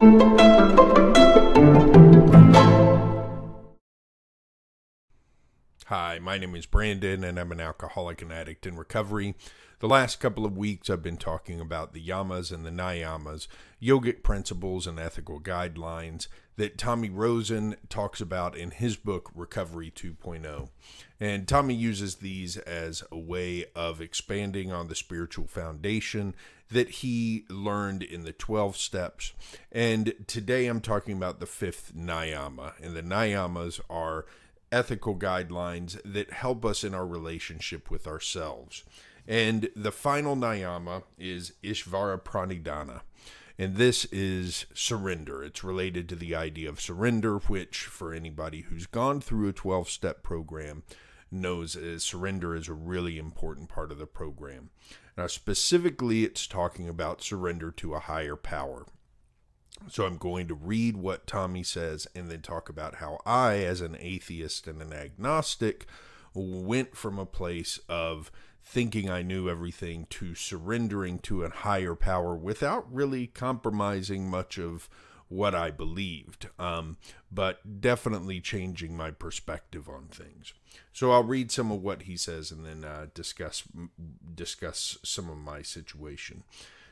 Hi, my name is Brandon, and I'm an alcoholic and addict in recovery. The last couple of weeks, I've been talking about the yamas and the niyamas, yogic principles and ethical guidelines that Tommy Rosen talks about in his book, Recovery 2.0. And Tommy uses these as a way of expanding on the spiritual foundation that he learned in the 12 steps. And today I'm talking about the fifth niyama, and the niyamas are ethical guidelines that help us in our relationship with ourselves. And the final niyama is ishvarapranidhana. And this is surrender. It's related to the idea of surrender, which for anybody who's gone through a 12-step program knows surrender is a really important part of the program. Now, specifically, it's talking about surrender to a higher power. So I'm going to read what Tommy says and then talk about how I, as an atheist and an agnostic, went from a place of thinking I knew everything to surrendering to a higher power without really compromising much of what I believed, but definitely changing my perspective on things. So I'll read some of what he says and then discuss some of my situation.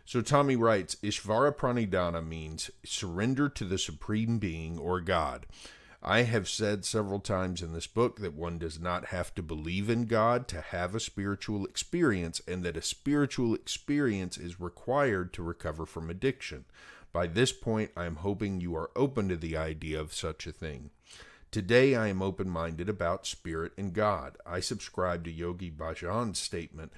So Tommy writes, ishvarapranidhana means surrender to the Supreme Being or God. I have said several times in this book that one does not have to believe in God to have a spiritual experience, and that a spiritual experience is required to recover from addiction. By this point, I am hoping you are open to the idea of such a thing. Today, I am open-minded about spirit and God. I subscribe to Yogi Bhajan's statement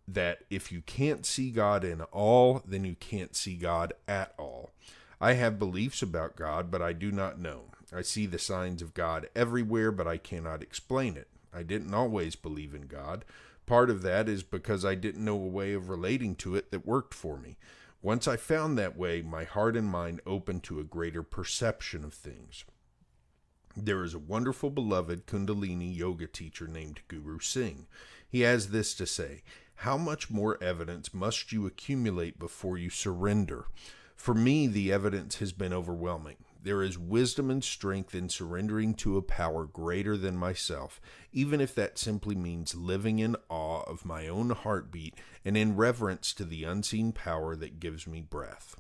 that if you can't see God in all, then you can't see God at all. I have beliefs about God, but I do not know. I see the signs of God everywhere, but I cannot explain it. I didn't always believe in God. Part of that is because I didn't know a way of relating to it that worked for me. Once I found that way, my heart and mind opened to a greater perception of things. There is a wonderful, beloved Kundalini yoga teacher named Guru Singh. He has this to say: how much more evidence must you accumulate before you surrender? For me, the evidence has been overwhelming. There is wisdom and strength in surrendering to a power greater than myself, even if that simply means living in awe of my own heartbeat and in reverence to the unseen power that gives me breath.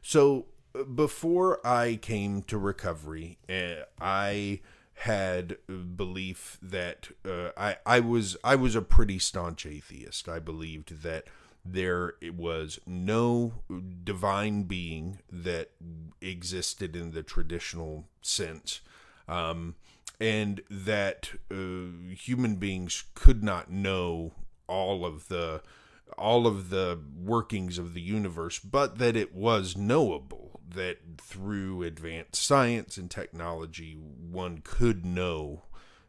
So, before I came to recovery, I had belief that I was a pretty staunch atheist. I believed that there was no divine being that existed in the traditional sense, and that human beings could not know all of the workings of the universe, but that it was knowable, that through advanced science and technology one could know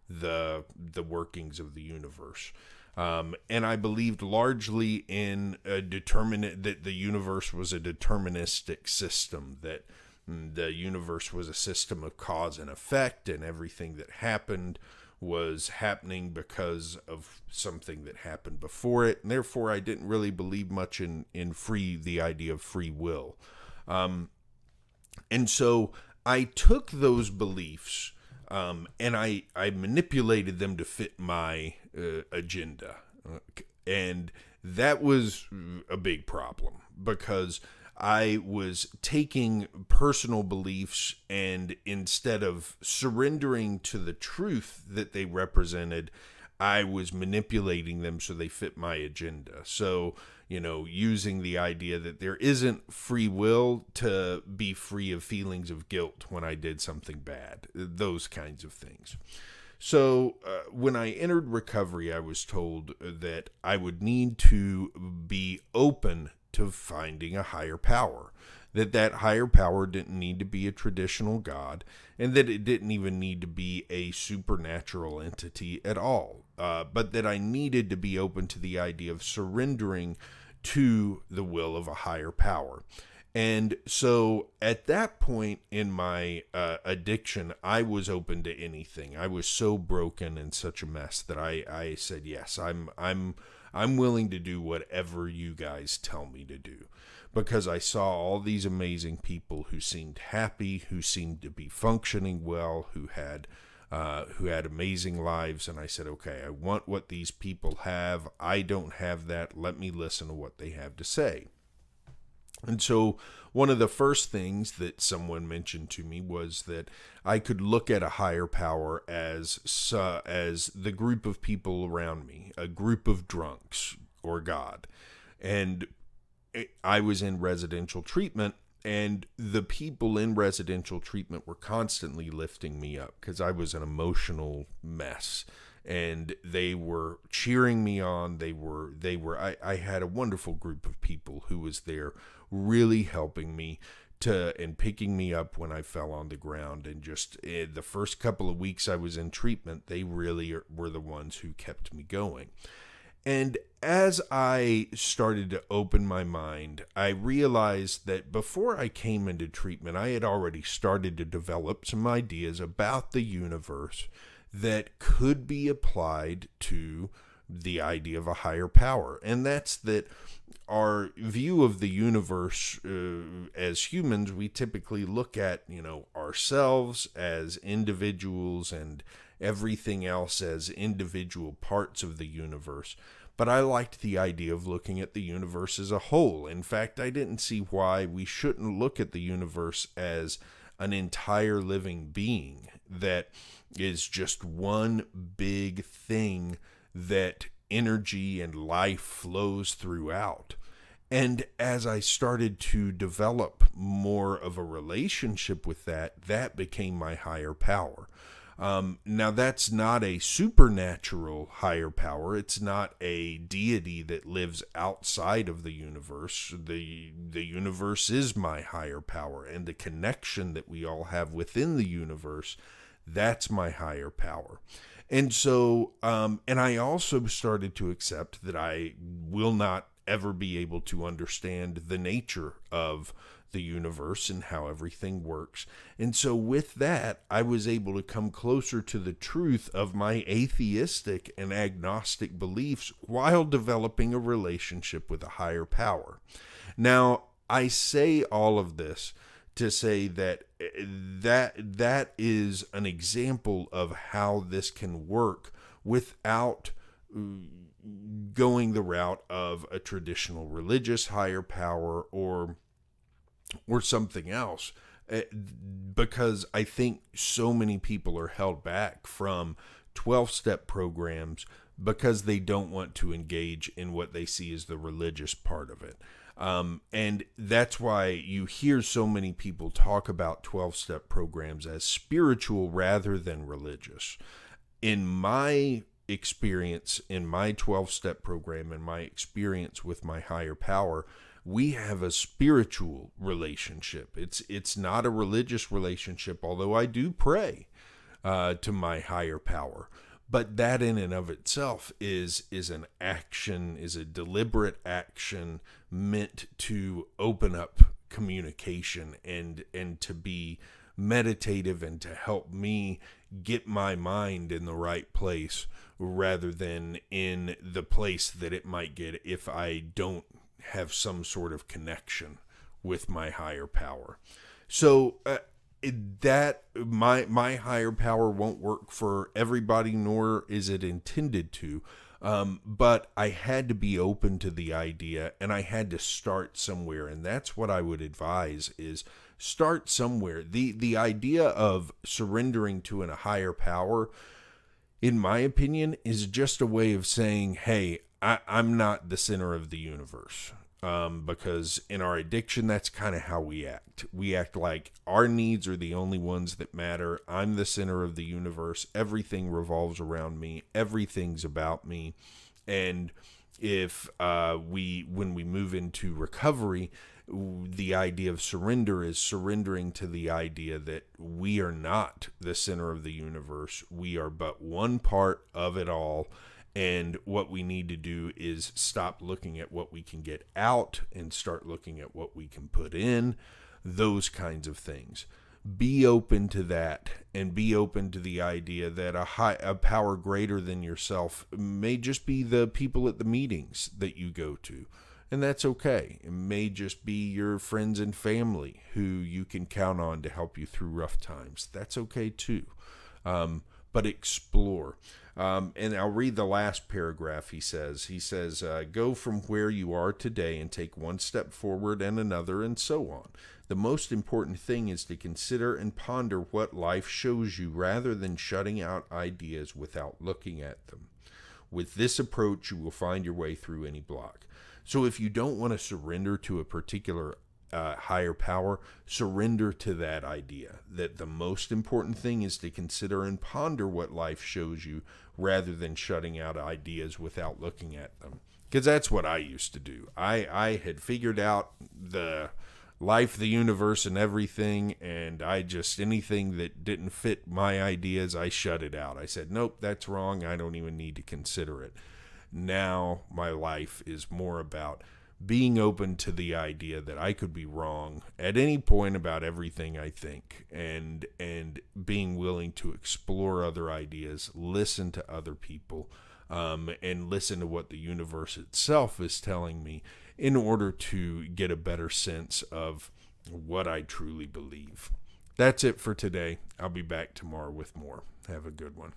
the workings of the universe. And I believed largely in that the universe was a deterministic system, that the universe was a system of cause and effect, and everything that happened was happening because of something that happened before it, and therefore I didn't really believe much in the idea of free will. And so I took those beliefs and I manipulated them to fit my agenda. And that was a big problem, because I was taking personal beliefs, and instead of surrendering to the truth that they represented, I was manipulating them so they fit my agenda. So, using the idea that there isn't free will to be free of feelings of guilt when I did something bad, those kinds of things. So when I entered recovery, I was told that I would need to be open to finding a higher power, that higher power didn't need to be a traditional God, and that it didn't even need to be a supernatural entity at all, but that I needed to be open to the idea of surrendering to the will of a higher power. And so at that point in my addiction, I was open to anything. I was so broken and such a mess that I said, yes, I'm willing to do whatever you guys tell me to do. because I saw all these amazing people who seemed happy, who seemed to be functioning well, who had amazing lives. And I said, okay, I want what these people have. I don't have that. Let me listen to what they have to say. And so one of the first things that someone mentioned to me was that I could look at a higher power as the group of people around me, a group of drunks, or God. And I was in residential treatment, and the people in residential treatment were constantly lifting me up because I was an emotional mess. And they were cheering me on. I had a wonderful group of people who was there really helping me and picking me up when I fell on the ground. And just the first couple of weeks I was in treatment, they really were the ones who kept me going. And as I started to open my mind, I realized that before I came into treatment, I had already started to develop some ideas about the universe that could be applied to the idea of a higher power. And that's that our view of the universe as humans, we typically look at, ourselves as individuals and everything else as individual parts of the universe. But I liked the idea of looking at the universe as a whole. In fact, I didn't see why we shouldn't look at the universe as an entire living being that is just one big thing that energy and life flows throughout. And as I started to develop more of a relationship with that became my higher power. Now, that's not a supernatural higher power. It's not a deity that lives outside of the universe. The universe is my higher power, and the connection that we all have within the universe, that's my higher power. And so, and I also started to accept that I will not ever be able to understand the nature of the universe and how everything works. And so with that, I was able to come closer to the truth of my atheistic and agnostic beliefs while developing a relationship with a higher power. Now, I say all of this to say that is an example of how this can work without going the route of a traditional religious higher power or something else, because I think so many people are held back from 12-step programs because they don't want to engage in what they see as the religious part of it. And that's why you hear so many people talk about 12-step programs as spiritual rather than religious. In my experience, in my 12-step program, and my experience with my higher power, we have a spiritual relationship. It's not a religious relationship, although I do pray to my higher power. But that in and of itself is an action, is a deliberate action meant to open up communication and to be meditative and to help me get my mind in the right place rather than in the place that it might get if I don't have some sort of connection with my higher power. So that my higher power won't work for everybody, nor is it intended to. But I had to be open to the idea, and I had to start somewhere. And that's what I would advise, is start somewhere. The idea of surrendering to a higher power, in my opinion, is just a way of saying, hey, I'm not the center of the universe. Because in our addiction, that's kind of how we act. We act like our needs are the only ones that matter. I'm the center of the universe. Everything revolves around me. Everything's about me. And if when we move into recovery, the idea of surrender is surrendering to the idea that we are not the center of the universe. We are but one part of it all. And what we need to do is stop looking at what we can get out and start looking at what we can put in, those kinds of things. Be open to that, and be open to the idea that a power greater than yourself may just be the people at the meetings that you go to. And that's okay. It may just be your friends and family who you can count on to help you through rough times. That's okay too. But explore. And I'll read the last paragraph. He says, go from where you are today and take one step forward and another, and so on. The most important thing is to consider and ponder what life shows you rather than shutting out ideas without looking at them. With this approach, you will find your way through any block. So if you don't want to surrender to a particular higher power, surrender to that idea that the most important thing is to consider and ponder what life shows you rather than shutting out ideas without looking at them. Because that's what I used to do. I had figured out the life, the universe, and everything, and anything that didn't fit my ideas, I shut it out. I said, nope, that's wrong. I don't even need to consider it. Now my life is more about being open to the idea that I could be wrong at any point about everything I think, and being willing to explore other ideas, listen to other people, and listen to what the universe itself is telling me in order to get a better sense of what I truly believe. That's it for today. I'll be back tomorrow with more. Have a good one.